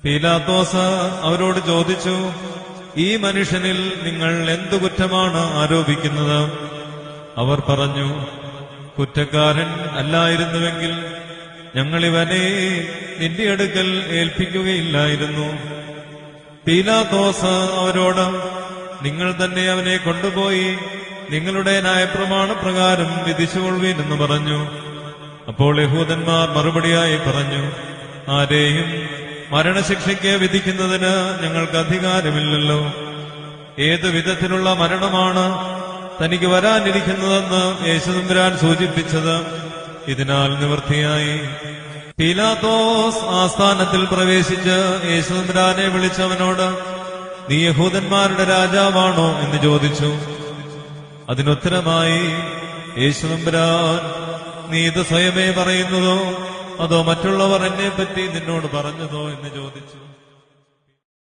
പീലാത്തോസ് അവരോട് ചോദിച്ചു, ഈ മനുഷ്യനിൽ നിങ്ങൾ എന്തു കുറ്റമാണ് ആരോപിക്കുന്നത്? അവർ പറഞ്ഞു, കുറ്റക്കാരൻ അല്ലായിരുന്നുവെങ്കിൽ ഞങ്ങളിവനെ നിന്റെ അടുക്കൽ ഏൽപ്പിക്കുകയില്ലായിരുന്നു. പീലാത്തോസ് അവരോട്, നിങ്ങൾ തന്നെ അവനെ കൊണ്ടുപോയി നിങ്ങളുടെ ന്യായപ്രമാണപ്രകാരം വിധിച്ചുകൊള്ളുവീൻ എന്ന് പറഞ്ഞു. അപ്പോൾ യഹൂദന്മാർ മറുപടിയായി പറഞ്ഞു, ആരെയും മരണശിക്ഷയ്ക്ക് വിധിക്കുന്നതിന് ഞങ്ങൾക്ക് അധികാരമില്ലല്ലോ. ഏതു വിധത്തിലുള്ള മരണമാണ് തനിക്ക് വരാനിരിക്കുന്നതെന്ന് യേശുതമ്പുരാൻ സൂചിപ്പിച്ചത് ഇതിനാൽ നിവൃത്തിയായി. പീലാത്തോസ് ആസ്ഥാനത്തിൽ പ്രവേശിച്ച് യേശുതമ്പുരാനെ വിളിച്ചവനോട്, നീ യഹൂദന്മാരുടെ രാജാവാണോ എന്ന് ചോദിച്ചു. അതിനുത്തരമായി യേശുതമ്പുരാൻ, നീ ഇത് സ്വയമേ പറയുന്നതോ അതോ മറ്റുള്ളവർ എന്നെപ്പറ്റി നിന്നോട് പറഞ്ഞതോ എന്ന് ചോദിച്ചു.